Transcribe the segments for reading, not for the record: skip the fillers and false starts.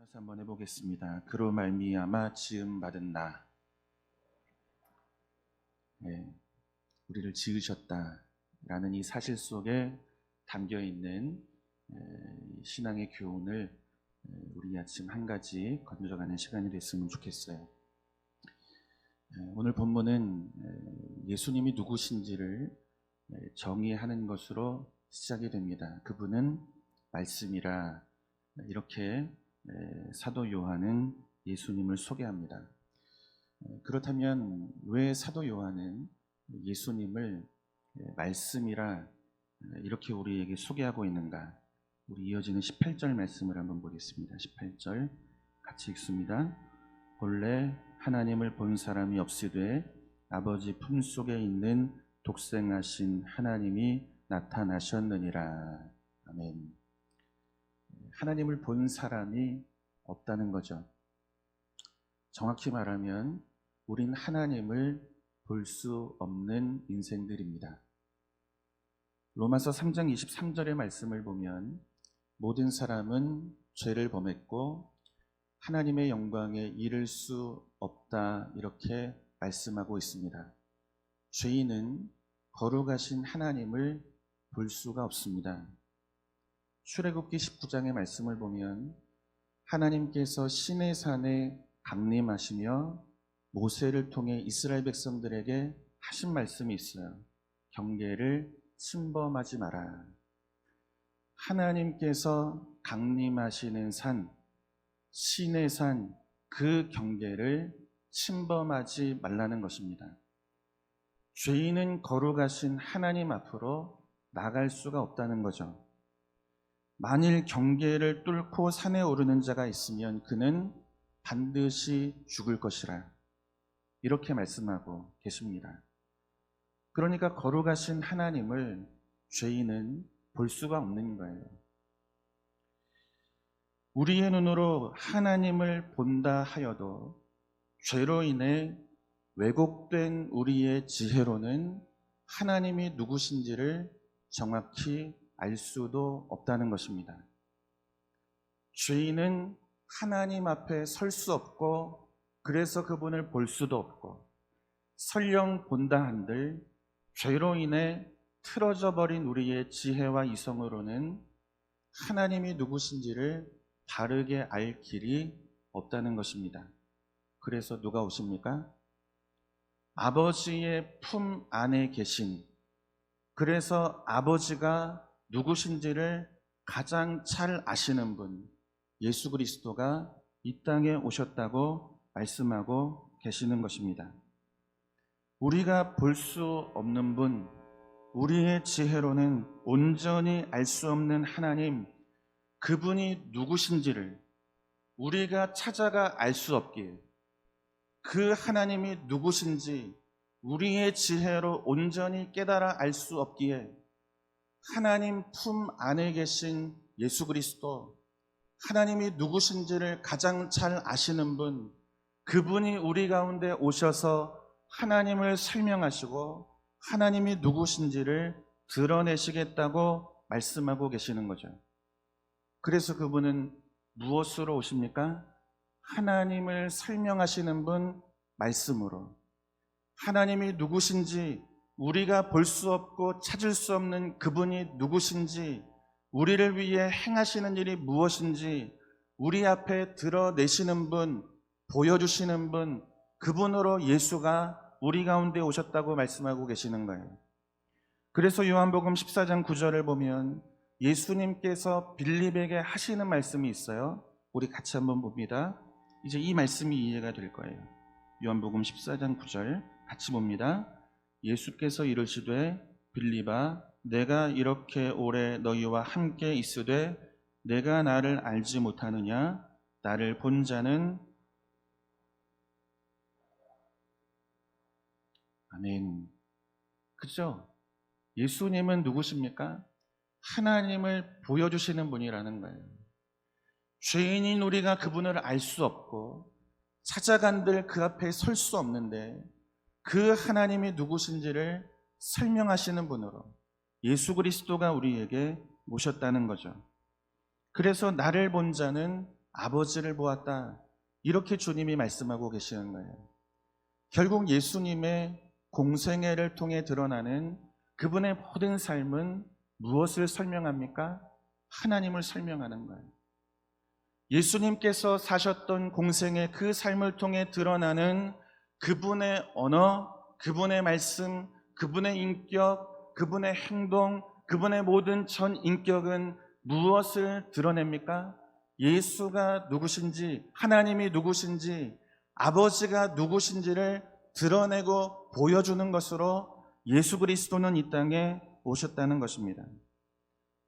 따라서 한번 해보겠습니다. 그로 말미암아 지음 받은 나, 우리를 지으셨다라는 이 사실 속에 담겨 있는 신앙의 교훈을 우리 아침 한 가지 건져가는 시간이 됐으면 좋겠어요. 오늘 본문은 예수님이 누구신지를 정의하는 것으로 시작이 됩니다. 그분은 말씀이라, 이렇게 사도 요한은 예수님을 소개합니다. 그렇다면 왜 사도 요한은 예수님을 말씀이라 이렇게 우리에게 소개하고 있는가? 우리 이어지는 18절 말씀을 한번 보겠습니다. 18절 같이 읽습니다. 본래 하나님을 본 사람이 없으되 아버지 품속에 있는 독생하신 하나님이 나타나셨느니라. 아멘. 하나님을 본 사람이 없다는 거죠. 정확히 말하면 우린 하나님을 볼 수 없는 인생들입니다. 로마서 3장 23절의 말씀을 보면 모든 사람은 죄를 범했고 하나님의 영광에 이를 수 없다, 이렇게 말씀하고 있습니다. 죄인은 거룩하신 하나님을 볼 수가 없습니다. 출애굽기 19장의 말씀을 보면 하나님께서 시내산에 강림하시며 모세를 통해 이스라엘 백성들에게 하신 말씀이 있어요. 경계를 침범하지 마라. 하나님께서 강림하시는 산, 시내산, 그 경계를 침범하지 말라는 것입니다. 죄인은 거룩하신 하나님 앞으로 나갈 수가 없다는 거죠. 만일 경계를 뚫고 산에 오르는 자가 있으면 그는 반드시 죽을 것이라, 이렇게 말씀하고 계십니다. 그러니까 거룩하신 하나님을 죄인은 볼 수가 없는 거예요. 우리의 눈으로 하나님을 본다 하여도 죄로 인해 왜곡된 우리의 지혜로는 하나님이 누구신지를 정확히 알 수도 없다는 것입니다. 죄인은 하나님 앞에 설 수 없고, 그래서 그분을 볼 수도 없고, 설령 본다 한들 죄로 인해 틀어져 버린 우리의 지혜와 이성으로는 하나님이 누구신지를 바르게 알 길이 없다는 것입니다. 그래서 누가 오십니까? 아버지의 품 안에 계신, 그래서 아버지가 누구신지를 가장 잘 아시는 분, 예수 그리스도가 이 땅에 오셨다고 말씀하고 계시는 것입니다. 우리가 볼 수 없는 분, 우리의 지혜로는 온전히 알 수 없는 하나님, 그분이 누구신지를 우리가 찾아가 알 수 없기에, 그 하나님이 누구신지 우리의 지혜로 온전히 깨달아 알 수 없기에 하나님 품 안에 계신 예수 그리스도, 하나님이 누구신지를 가장 잘 아시는 분, 그분이 우리 가운데 오셔서 하나님을 설명하시고 하나님이 누구신지를 드러내시겠다고 말씀하고 계시는 거죠. 그래서 그분은 무엇으로 오십니까? 하나님을 설명하시는 분, 말씀으로. 하나님이 누구신지, 우리가 볼 수 없고 찾을 수 없는 그분이 누구신지, 우리를 위해 행하시는 일이 무엇인지 우리 앞에 드러내시는 분, 보여주시는 분, 그분으로 예수가 우리 가운데 오셨다고 말씀하고 계시는 거예요. 그래서 요한복음 14장 9절을 보면 예수님께서 빌립에게 하시는 말씀이 있어요. 우리 같이 한번 봅니다. 이제 이 말씀이 이해가 될 거예요. 요한복음 14장 9절 같이 봅니다. 예수께서 이르시되 빌립아, 내가 이렇게 오래 너희와 함께 있으되 내가 나를 알지 못하느냐? 나를 본 자는, 아멘. 그죠? 예수님은 누구십니까? 하나님을 보여주시는 분이라는 거예요. 죄인인 우리가 그분을 알 수 없고 찾아간들 그 앞에 설 수 없는데 그 하나님이 누구신지를 설명하시는 분으로 예수 그리스도가 우리에게 오셨다는 거죠. 그래서 나를 본 자는 아버지를 보았다. 이렇게 주님이 말씀하고 계시는 거예요. 결국 예수님의 공생애를 통해 드러나는 그분의 모든 삶은 무엇을 설명합니까? 하나님을 설명하는 거예요. 예수님께서 사셨던 공생의 그 삶을 통해 드러나는 그분의 언어, 그분의 말씀, 그분의 인격, 그분의 행동, 그분의 모든 전 인격은 무엇을 드러냅니까? 예수가 누구신지, 하나님이 누구신지, 아버지가 누구신지를 드러내고 보여주는 것으로 예수 그리스도는 이 땅에 오셨다는 것입니다.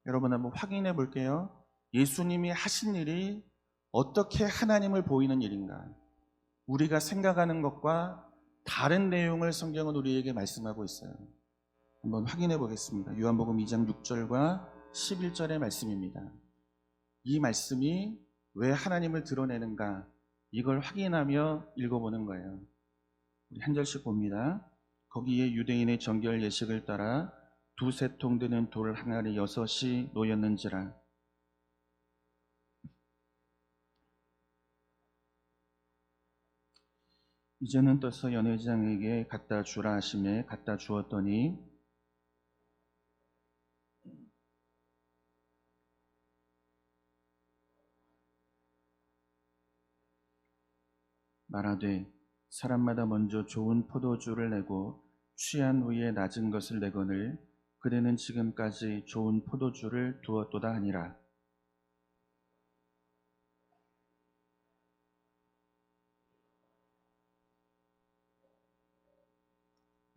여러분 한번 확인해 볼게요. 예수님이 하신 일이 어떻게 하나님을 보이는 일인가? 우리가 생각하는 것과 다른 내용을 성경은 우리에게 말씀하고 있어요. 한번 확인해 보겠습니다. 요한복음 2장 6절과 11절의 말씀입니다. 이 말씀이 왜 하나님을 드러내는가? 이걸 확인하며 읽어보는 거예요. 우리 한 절씩 봅니다. 거기에 유대인의 정결 예식을 따라 두세 통 되는 돌 항아리 6이 놓였는지라. 이제는 떠서 연회장에게 갖다 주라 하시매 갖다 주었더니 말하되 사람마다 먼저 좋은 포도주를 내고 취한 후에 낮은 것을 내거늘 그대는 지금까지 좋은 포도주를 두었도다 하니라.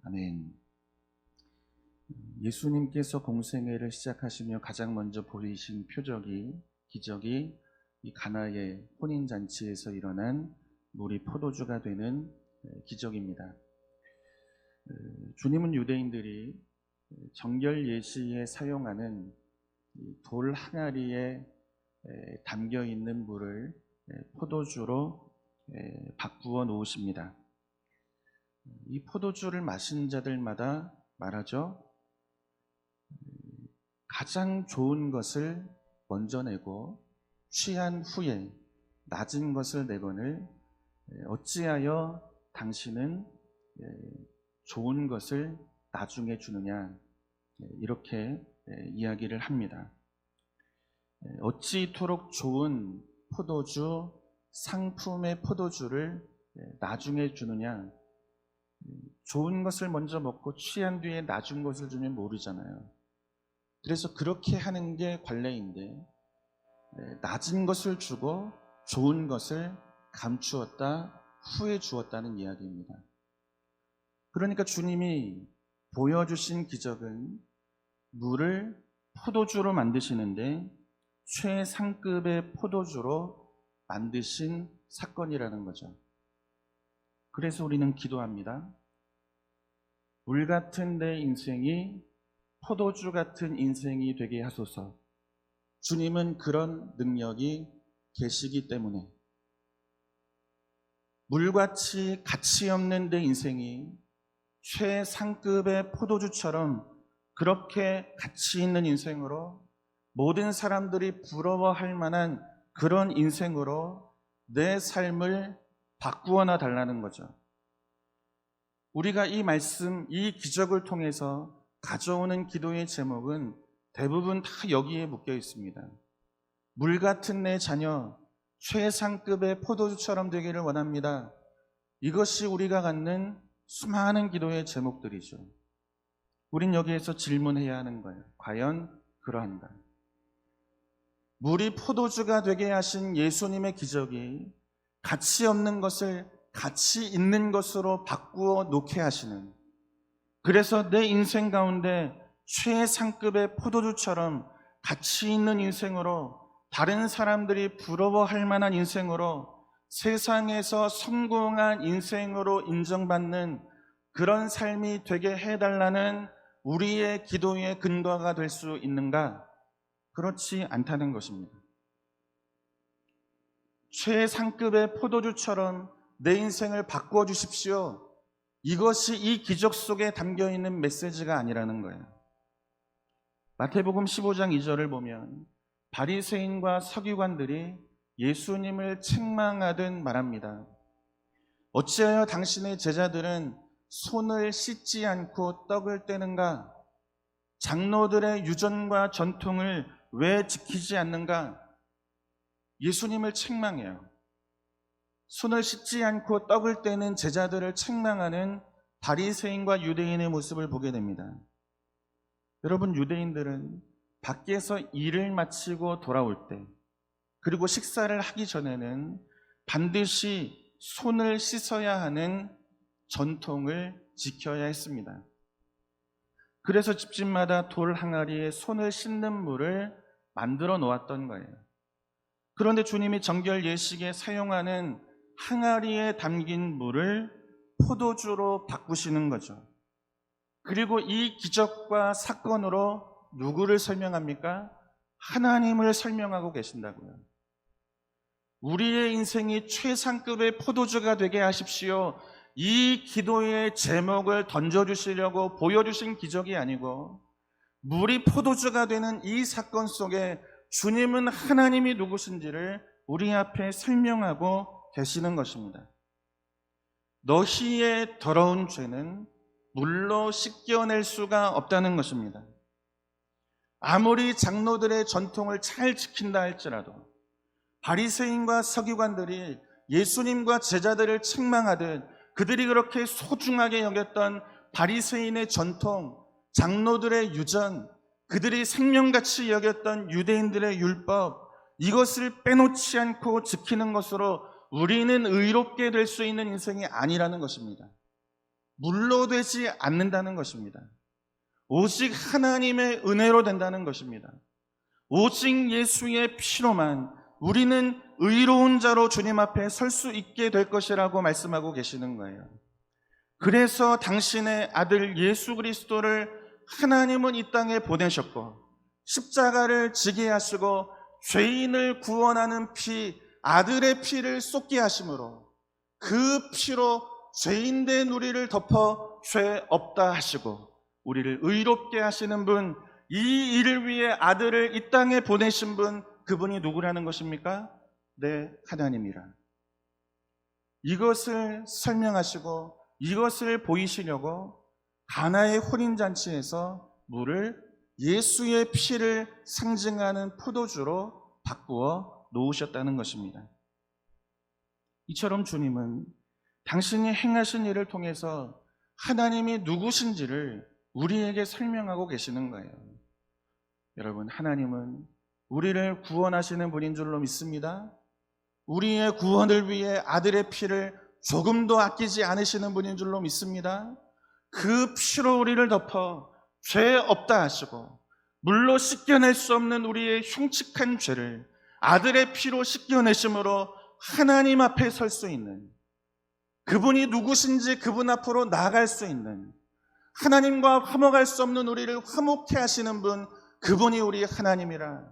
아멘. 예수님께서 공생애를 시작하시며 가장 먼저 보이신 기적이 이 가나의 혼인잔치에서 일어난 물이 포도주가 되는 기적입니다. 주님은 유대인들이 정결 예시에 사용하는 돌 항아리에 담겨 있는 물을 포도주로 바꾸어 놓으십니다. 이 포도주를 마신 자들마다 말하죠. 가장 좋은 것을 먼저 내고 취한 후에 낮은 것을 내거늘 어찌하여 당신은 좋은 것을 나중에 주느냐, 이렇게 이야기를 합니다. 어찌 이토록 좋은 포도주, 상품의 포도주를 나중에 주느냐. 좋은 것을 먼저 먹고 취한 뒤에 낮은 것을 주면 모르잖아요. 그래서 그렇게 하는 게 관례인데 낮은 것을 주고 좋은 것을 감추었다, 후에 주었다는 이야기입니다. 그러니까 주님이 보여주신 기적은 물을 포도주로 만드시는데 최상급의 포도주로 만드신 사건이라는 거죠. 그래서 우리는 기도합니다. 물 같은 내 인생이 포도주 같은 인생이 되게 하소서. 주님은 그런 능력이 계시기 때문에 물같이 가치 없는 내 인생이 최상급의 포도주처럼 그렇게 가치 있는 인생으로 모든 사람들이 부러워할 만한 그런 인생으로 내 삶을 바꾸어나 달라는 거죠. 우리가 이 말씀, 이 기적을 통해서 가져오는 기도의 제목은 대부분 다 여기에 묶여 있습니다. 물 같은 내 자녀, 최상급의 포도주처럼 되기를 원합니다. 이것이 우리가 갖는 수많은 기도의 제목들이죠. 우린 여기에서 질문해야 하는 거예요. 과연 그러한가? 물이 포도주가 되게 하신 예수님의 기적이 가치 없는 것을 가치 있는 것으로 바꾸어 놓게 하시는, 그래서 내 인생 가운데 최상급의 포도주처럼 가치 있는 인생으로, 다른 사람들이 부러워할 만한 인생으로, 세상에서 성공한 인생으로 인정받는 그런 삶이 되게 해달라는 우리의 기도의 근거가 될 수 있는가? 그렇지 않다는 것입니다. 최상급의 포도주처럼 내 인생을 바꾸어 주십시오. 이것이 이 기적 속에 담겨있는 메시지가 아니라는 거예요. 마태복음 15장 2절을 보면 바리새인과 서기관들이 예수님을 책망하듯 말합니다. 어찌하여 당신의 제자들은 손을 씻지 않고 떡을 떼는가? 장로들의 유전과 전통을 왜 지키지 않는가? 예수님을 책망해요. 손을 씻지 않고 떡을 떼는 제자들을 책망하는 바리새인과 유대인의 모습을 보게 됩니다. 여러분, 유대인들은 밖에서 일을 마치고 돌아올 때, 그리고 식사를 하기 전에는 반드시 손을 씻어야 하는 전통을 지켜야 했습니다. 그래서 집집마다 돌 항아리에 손을 씻는 물을 만들어 놓았던 거예요. 그런데 주님이 정결 예식에 사용하는 항아리에 담긴 물을 포도주로 바꾸시는 거죠. 그리고 이 기적과 사건으로 누구를 설명합니까? 하나님을 설명하고 계신다고요. 우리의 인생이 최상급의 포도주가 되게 하십시오. 이 기도의 제목을 던져주시려고 보여주신 기적이 아니고, 물이 포도주가 되는 이 사건 속에 주님은 하나님이 누구신지를 우리 앞에 설명하고 계시는 것입니다. 너희의 더러운 죄는 물로 씻겨낼 수가 없다는 것입니다. 아무리 장로들의 전통을 잘 지킨다 할지라도 바리새인과 서기관들이 예수님과 제자들을 책망하듯 그들이 그렇게 소중하게 여겼던 바리새인의 전통, 장로들의 유전, 그들이 생명같이 여겼던 유대인들의 율법, 이것을 빼놓지 않고 지키는 것으로 우리는 의롭게 될 수 있는 인생이 아니라는 것입니다. 물로 되지 않는다는 것입니다. 오직 하나님의 은혜로 된다는 것입니다. 오직 예수의 피로만 우리는 의로운 자로 주님 앞에 설 수 있게 될 것이라고 말씀하고 계시는 거예요. 그래서 당신의 아들 예수 그리스도를 하나님은 이 땅에 보내셨고, 십자가를 지게 하시고 죄인을 구원하는 피, 아들의 피를 쏟게 하심으로 그 피로 죄인된 우리를 덮어 죄 없다 하시고 우리를 의롭게 하시는 분, 이 일을 위해 아들을 이 땅에 보내신 분, 그분이 누구라는 것입니까? 네, 하나님이라. 이것을 설명하시고 이것을 보이시려고 가나의 혼인잔치에서 물을 예수의 피를 상징하는 포도주로 바꾸어 놓으셨다는 것입니다. 이처럼 주님은 당신이 행하신 일을 통해서 하나님이 누구신지를 우리에게 설명하고 계시는 거예요. 여러분, 하나님은 우리를 구원하시는 분인 줄로 믿습니다. 우리의 구원을 위해 아들의 피를 조금도 아끼지 않으시는 분인 줄로 믿습니다. 그 피로 우리를 덮어 죄 없다 하시고 물로 씻겨낼 수 없는 우리의 흉측한 죄를 아들의 피로 씻겨내심으로 하나님 앞에 설 수 있는, 그분이 누구신지 그분 앞으로 나아갈 수 있는, 하나님과 화목할 수 없는 우리를 화목케 하시는 분, 그분이 우리 하나님이라,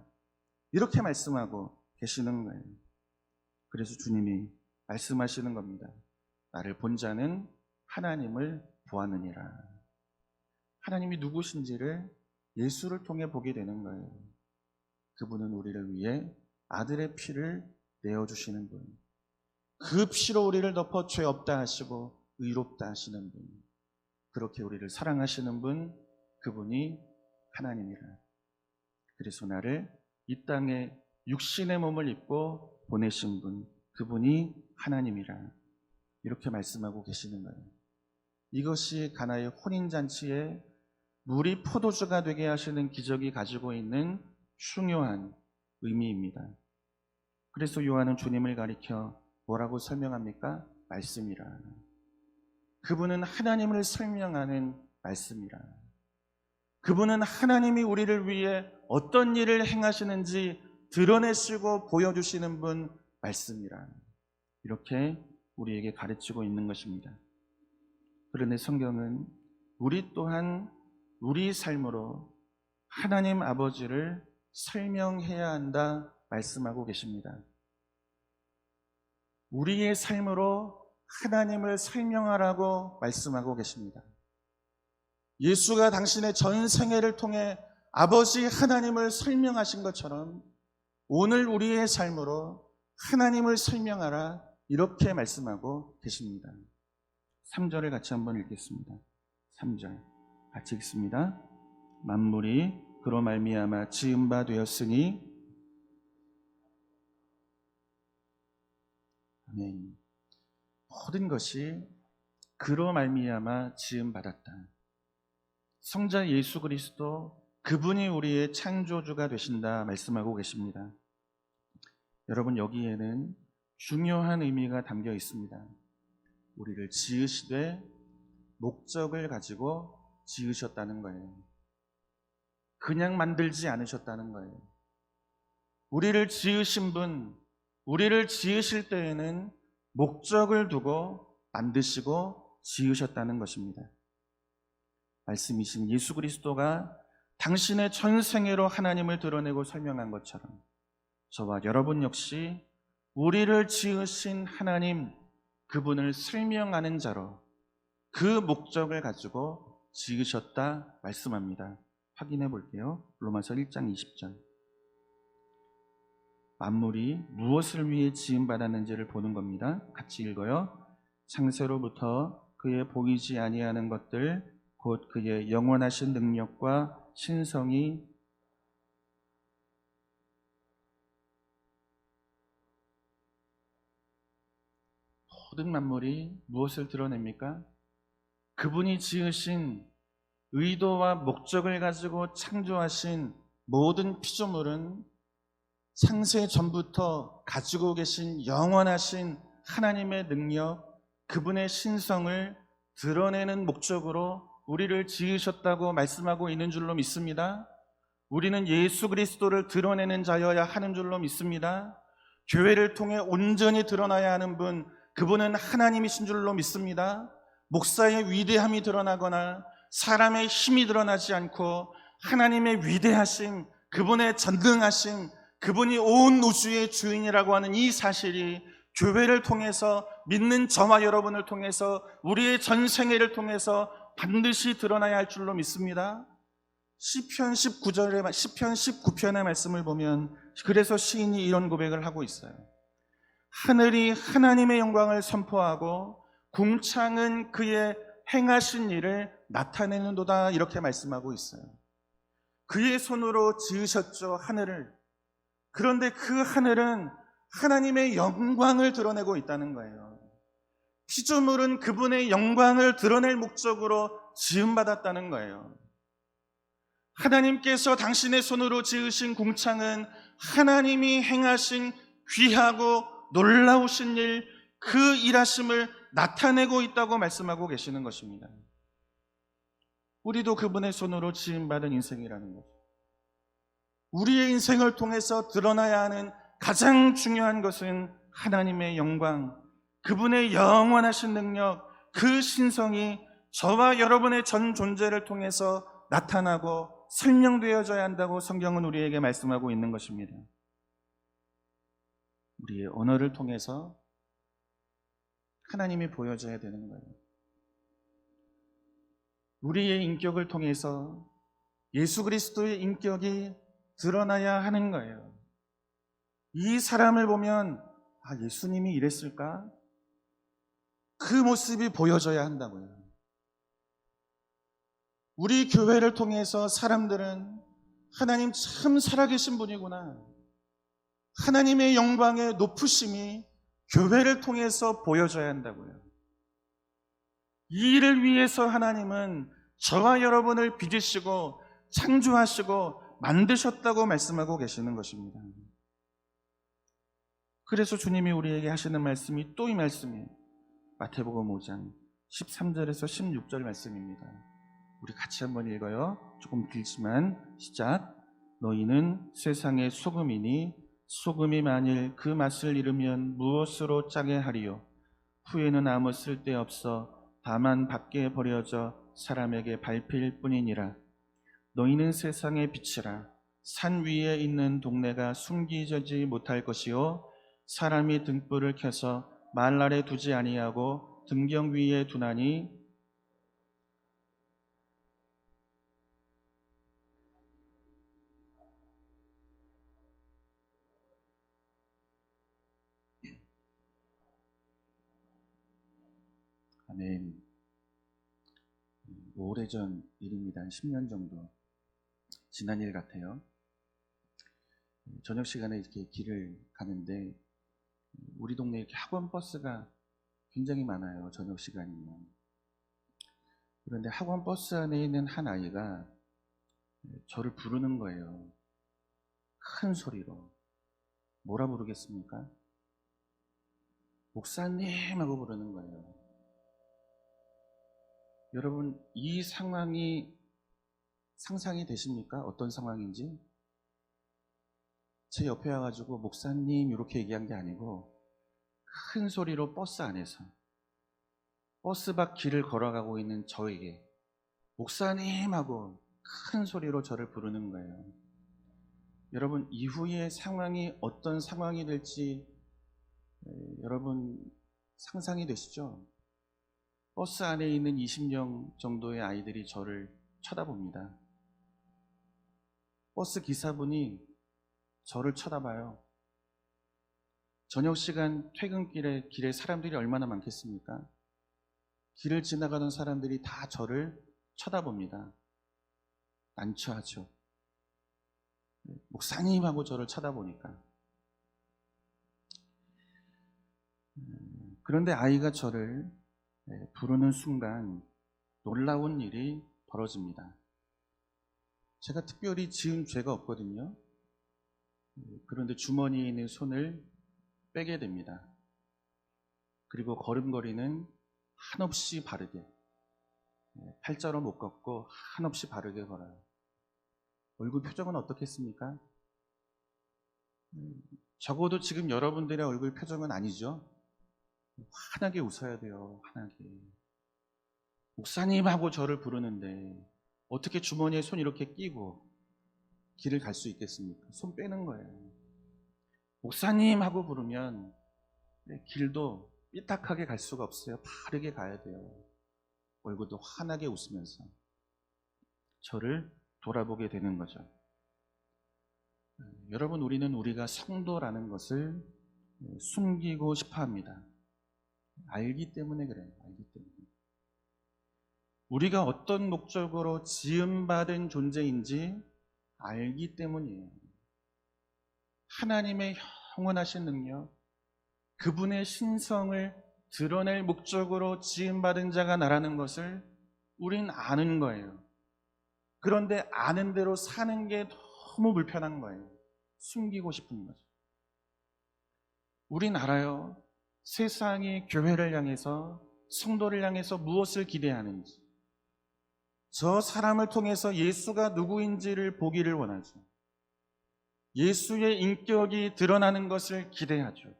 이렇게 말씀하고 계시는 거예요. 그래서 주님이 말씀하시는 겁니다. 나를 본 자는 하나님을 보았느니라. 하나님이 누구신지를 예수를 통해 보게 되는 거예요. 그분은 우리를 위해 아들의 피를 내어주시는 분, 그 피로 우리를 덮어 죄 없다 하시고 의롭다 하시는 분, 그렇게 우리를 사랑하시는 분, 그분이 하나님이라. 그래서 나를 이 땅에 육신의 몸을 입고 보내신 분, 그분이 하나님이라, 이렇게 말씀하고 계시는 거예요. 이것이 가나의 혼인잔치에 물이 포도주가 되게 하시는 기적이 가지고 있는 중요한 의미입니다. 그래서 요한은 주님을 가리켜 뭐라고 설명합니까? 말씀이라. 그분은 하나님을 설명하는 말씀이라. 그분은 하나님이 우리를 위해 어떤 일을 행하시는지 드러내시고 보여주시는 분, 말씀이라. 이렇게 우리에게 가르치고 있는 것입니다. 그런데 성경은 우리 또한 우리 삶으로 하나님 아버지를 설명해야 한다 말씀하고 계십니다. 우리의 삶으로 하나님을 설명하라고 말씀하고 계십니다. 예수가 당신의 전 생애를 통해 아버지 하나님을 설명하신 것처럼 오늘 우리의 삶으로 하나님을 설명하라 이렇게 말씀하고 계십니다. 3절을 같이 한번 읽겠습니다. 3절 같이 읽습니다. 만물이 그로 말미암아 지은 바 되었으니 아멘. 모든 것이 그로 말미암아 지음 받았다. 성자 예수 그리스도 그분이 우리의 창조주가 되신다 말씀하고 계십니다. 여러분, 여기에는 중요한 의미가 담겨 있습니다. 우리를 지으시되 목적을 가지고 지으셨다는 거예요. 그냥 만들지 않으셨다는 거예요. 우리를 지으신 분, 우리를 지으실 때에는 목적을 두고 만드시고 지으셨다는 것입니다. 말씀이신 예수 그리스도가 당신의 전생애로 하나님을 드러내고 설명한 것처럼 저와 여러분 역시 우리를 지으신 하나님, 그분을 설명하는 자로 그 목적을 가지고 지으셨다 말씀합니다. 확인해 볼게요. 로마서 1장 20절. 만물이 무엇을 위해 지음받았는지를 보는 겁니다. 같이 읽어요. 창세로부터 그의 보이지 아니하는 것들 곧 그의 영원하신 능력과 신성이 모든 만물이 무엇을 드러냅니까? 그분이 지으신 의도와 목적을 가지고 창조하신 모든 피조물은 창세 전부터 가지고 계신 영원하신 하나님의 능력, 그분의 신성을 드러내는 목적으로 우리를 지으셨다고 말씀하고 있는 줄로 믿습니다. 우리는 예수 그리스도를 드러내는 자여야 하는 줄로 믿습니다. 교회를 통해 온전히 드러나야 하는 분, 그분은 하나님이신 줄로 믿습니다. 목사의 위대함이 드러나거나 사람의 힘이 드러나지 않고 하나님의 위대하심, 그분의 전능하심, 그분이 온 우주의 주인이라고 하는 이 사실이 교회를 통해서, 믿는 저와 여러분을 통해서, 우리의 전생애를 통해서 반드시 드러나야 할 줄로 믿습니다. 시편 19편의 말씀을 보면 그래서 시인이 이런 고백을 하고 있어요. 하늘이 하나님의 영광을 선포하고 궁창은 그의 행하신 일을 나타내는도다, 이렇게 말씀하고 있어요. 그의 손으로 지으셨죠, 하늘을. 그런데 그 하늘은 하나님의 영광을 드러내고 있다는 거예요. 피조물은 그분의 영광을 드러낼 목적으로 지음받았다는 거예요. 하나님께서 당신의 손으로 지으신 궁창은 하나님이 행하신 귀하고 놀라우신 일, 그 일하심을 나타내고 있다고 말씀하고 계시는 것입니다. 우리도 그분의 손으로 지음받은 인생이라는 거죠. 우리의 인생을 통해서 드러나야 하는 가장 중요한 것은 하나님의 영광, 그분의 영원하신 능력, 그 신성이 저와 여러분의 전 존재를 통해서 나타나고 설명되어져야 한다고 성경은 우리에게 말씀하고 있는 것입니다. 우리의 언어를 통해서 하나님이 보여져야 되는 거예요. 우리의 인격을 통해서 예수 그리스도의 인격이 드러나야 하는 거예요. 이 사람을 보면 예수님이 이랬을까? 그 모습이 보여져야 한다고요. 우리 교회를 통해서 사람들은 하나님 참 살아계신 분이구나, 하나님의 영광의 높으심이 교회를 통해서 보여져야 한다고요. 이 일을 위해서 하나님은 저와 여러분을 빚으시고 창조하시고 만드셨다고 말씀하고 계시는 것입니다. 그래서 주님이 우리에게 하시는 말씀이 또 이 말씀이에요. 마태복음 5장 13절에서 16절 말씀입니다. 우리 같이 한번 읽어요. 조금 길지만 시작. 너희는 세상의 소금이니 소금이 만일 그 맛을 잃으면 무엇으로 짜게 하리요? 후에는 아무 쓸데없어 다만 밖에 버려져 사람에게 밟힐 뿐이니라. 너희는 세상의 빛이라. 산 위에 있는 동네가 숨기지 못할 것이요, 사람이 등불을 켜서 말 아래 두지 아니하고 등경 위에 두나니 아멘. 오래전 일입니다. 한 10년 정도 지난 일 같아요. 저녁 시간에 이렇게 길을 가는데 우리 동네에 이렇게 학원 버스가 굉장히 많아요. 저녁 시간이면. 그런데 학원 버스 안에 있는 한 아이가 저를 부르는 거예요. 큰 소리로. 뭐라 부르겠습니까? 목사님 하고 부르는 거예요. 여러분, 이 상황이 상상이 되십니까? 어떤 상황인지? 제 옆에 와가지고 목사님 이렇게 얘기한 게 아니고 큰 소리로 버스 안에서 버스 밖 길을 걸어가고 있는 저에게 목사님 하고 큰 소리로 저를 부르는 거예요. 여러분, 이후의 상황이 어떤 상황이 될지 여러분 상상이 되시죠? 버스 안에 있는 20명 정도의 아이들이 저를 쳐다봅니다. 버스 기사분이 저를 쳐다봐요. 저녁 시간 퇴근길에 길에 사람들이 얼마나 많겠습니까? 길을 지나가는 사람들이 다 저를 쳐다봅니다. 난처하죠. 목사님하고 저를 쳐다보니까. 그런데 아이가 저를 부르는 순간 놀라운 일이 벌어집니다. 제가 특별히 지은 죄가 없거든요. 그런데 주머니에 있는 손을 빼게 됩니다. 그리고 걸음걸이는 한없이 바르게, 팔자로 못 걷고 한없이 바르게 걸어요. 얼굴 표정은 어떻겠습니까? 적어도 지금 여러분들의 얼굴 표정은 아니죠. 환하게 웃어야 돼요. 환하게. 목사님하고 저를 부르는데 어떻게 주머니에 손 이렇게 끼고 길을 갈 수 있겠습니까? 손 빼는 거예요. 목사님하고 부르면 길도 삐딱하게 갈 수가 없어요. 바르게 가야 돼요. 얼굴도 환하게 웃으면서 저를 돌아보게 되는 거죠. 여러분, 우리는 우리가 성도라는 것을 숨기고 싶어 합니다. 알기 때문에 그래요. 알기 때문에. 우리가 어떤 목적으로 지음받은 존재인지 알기 때문이에요. 하나님의 영원하신 능력, 그분의 신성을 드러낼 목적으로 지음받은 자가 나라는 것을 우린 아는 거예요. 그런데 아는 대로 사는 게 너무 불편한 거예요. 숨기고 싶은 거죠. 우린 알아요. 세상이 교회를 향해서, 성도를 향해서 무엇을 기대하는지. 저 사람을 통해서 예수가 누구인지를 보기를 원하죠. 예수의 인격이 드러나는 것을 기대하죠.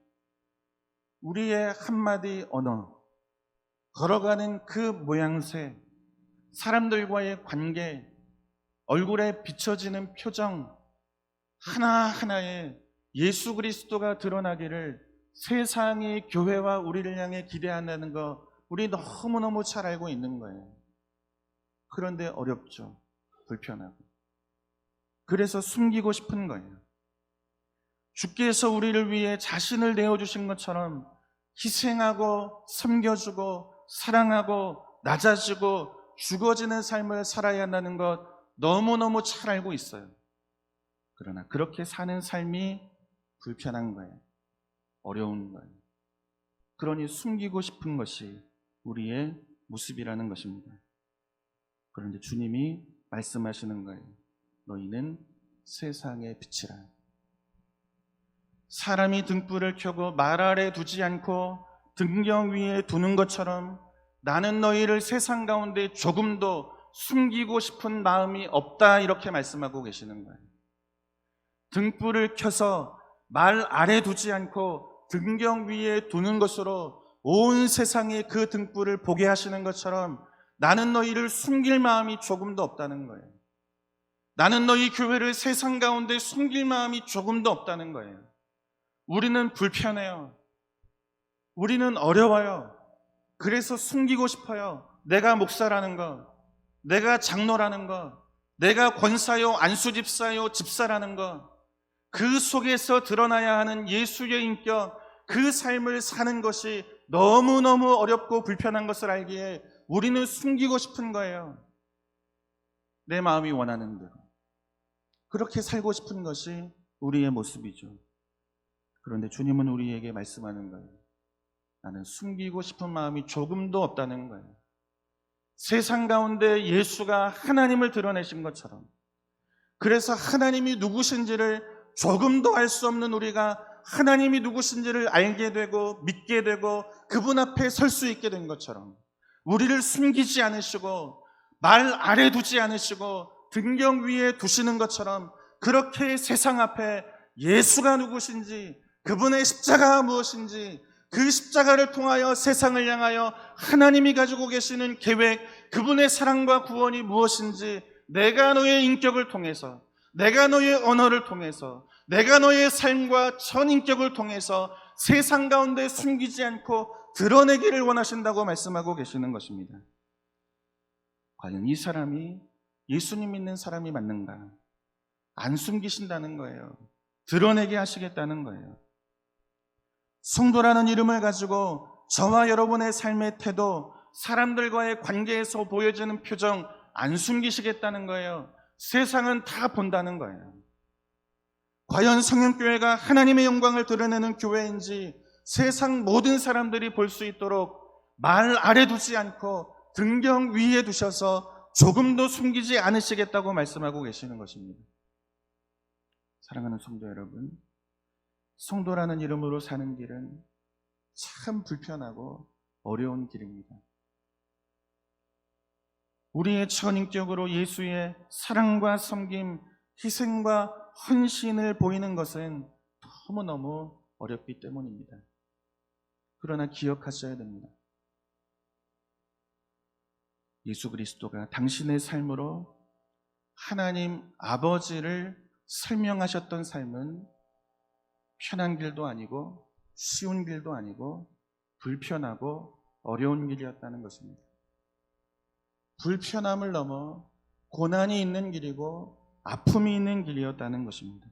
우리의 한마디 언어, 걸어가는 그 모양새, 사람들과의 관계, 얼굴에 비춰지는 표정 하나하나에 예수 그리스도가 드러나기를 세상이 교회와 우리를 향해 기대한다는 거 우리 너무너무 잘 알고 있는 거예요. 그런데 어렵죠. 불편하고. 그래서 숨기고 싶은 거예요. 주께서 우리를 위해 자신을 내어주신 것처럼 희생하고 섬겨주고 사랑하고 낮아지고 죽어지는 삶을 살아야 한다는 것 너무너무 잘 알고 있어요. 그러나 그렇게 사는 삶이 불편한 거예요. 어려운 거예요. 그러니 숨기고 싶은 것이 우리의 모습이라는 것입니다. 그런데 주님이 말씀하시는 거예요. 너희는 세상의 빛이라. 사람이 등불을 켜고 말 아래 두지 않고 등경 위에 두는 것처럼 나는 너희를 세상 가운데 조금도 숨기고 싶은 마음이 없다, 이렇게 말씀하고 계시는 거예요. 등불을 켜서 말 아래 두지 않고 등경 위에 두는 것으로 온 세상에 그 등불을 보게 하시는 것처럼 나는 너희를 숨길 마음이 조금도 없다는 거예요. 나는 너희 교회를 세상 가운데 숨길 마음이 조금도 없다는 거예요. 우리는 불편해요. 우리는 어려워요. 그래서 숨기고 싶어요. 내가 목사라는 거, 내가 장로라는 거, 내가 권사요, 안수집사요, 집사라는 거, 그 속에서 드러나야 하는 예수의 인격, 그 삶을 사는 것이 너무너무 어렵고 불편한 것을 알기에 우리는 숨기고 싶은 거예요. 내 마음이 원하는 대로. 그렇게 살고 싶은 것이 우리의 모습이죠. 그런데 주님은 우리에게 말씀하는 거예요. 나는 숨기고 싶은 마음이 조금도 없다는 거예요. 세상 가운데 예수가 하나님을 드러내신 것처럼, 그래서 하나님이 누구신지를 조금도 알 수 없는 우리가 하나님이 누구신지를 알게 되고 믿게 되고 그분 앞에 설 수 있게 된 것처럼, 우리를 숨기지 않으시고 말 아래 두지 않으시고 등경 위에 두시는 것처럼, 그렇게 세상 앞에 예수가 누구신지, 그분의 십자가가 무엇인지, 그 십자가를 통하여 세상을 향하여 하나님이 가지고 계시는 계획, 그분의 사랑과 구원이 무엇인지, 내가 너의 인격을 통해서, 내가 너의 언어를 통해서, 내가 너의 삶과 전인격을 통해서 세상 가운데 숨기지 않고 드러내기를 원하신다고 말씀하고 계시는 것입니다. 과연 이 사람이 예수님 믿는 사람이 맞는가? 안 숨기신다는 거예요. 드러내게 하시겠다는 거예요. 성도라는 이름을 가지고 저와 여러분의 삶의 태도, 사람들과의 관계에서 보여지는 표정 안 숨기시겠다는 거예요. 세상은 다 본다는 거예요. 과연 성령교회가 하나님의 영광을 드러내는 교회인지 세상 모든 사람들이 볼 수 있도록 말 아래 두지 않고 등경 위에 두셔서 조금도 숨기지 않으시겠다고 말씀하고 계시는 것입니다. 사랑하는 성도 여러분, 성도라는 이름으로 사는 길은 참 불편하고 어려운 길입니다. 우리의 전인격으로 예수의 사랑과 섬김, 희생과 헌신을 보이는 것은 너무너무 어렵기 때문입니다. 그러나 기억하셔야 됩니다. 예수 그리스도가 당신의 삶으로 하나님 아버지를 설명하셨던 삶은 편한 길도 아니고 쉬운 길도 아니고 불편하고 어려운 길이었다는 것입니다. 불편함을 넘어 고난이 있는 길이고 아픔이 있는 길이었다는 것입니다.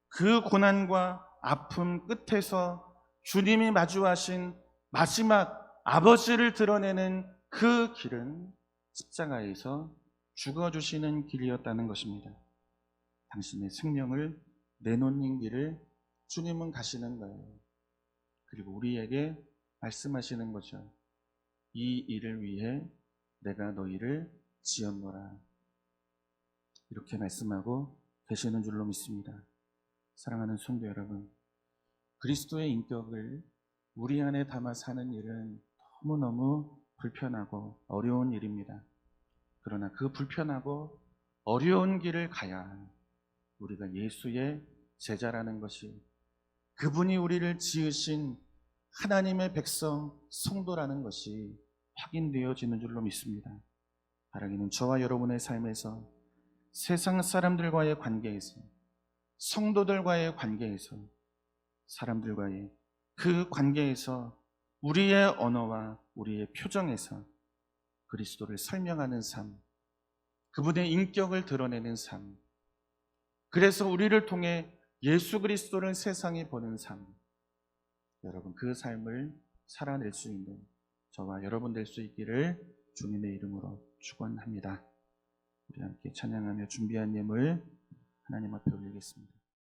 그 고난과 아픔 끝에서 주님이 마주하신 마지막 아버지를 드러내는 그 길은 십자가에서 죽어주시는 길이었다는 것입니다. 당신의 생명을 내놓는 길을 주님은 가시는 거예요. 그리고 우리에게 말씀하시는 거죠. 이 일을 위해 내가 너희를 지었노라. 이렇게 말씀하고 계시는 줄로 믿습니다. 사랑하는 성도 여러분, 그리스도의 인격을 우리 안에 담아 사는 일은 너무너무 불편하고 어려운 일입니다. 그러나 그 불편하고 어려운 길을 가야 우리가 예수의 제자라는 것이, 그분이 우리를 지으신 하나님의 백성 성도라는 것이 확인되어지는 줄로 믿습니다. 바라기는 저와 여러분의 삶에서 세상 사람들과의 관계에서, 성도들과의 관계에서, 사람들과의 그 관계에서 우리의 언어와 우리의 표정에서 그리스도를 설명하는 삶, 그분의 인격을 드러내는 삶, 그래서 우리를 통해 예수 그리스도를 세상이 보는 삶, 여러분 그 삶을 살아낼 수 있는 저와 여러분 될 수 있기를 주님의 이름으로 축원합니다. 우리 함께 찬양하며 준비한 예물 하나님 앞에 올리겠습니다.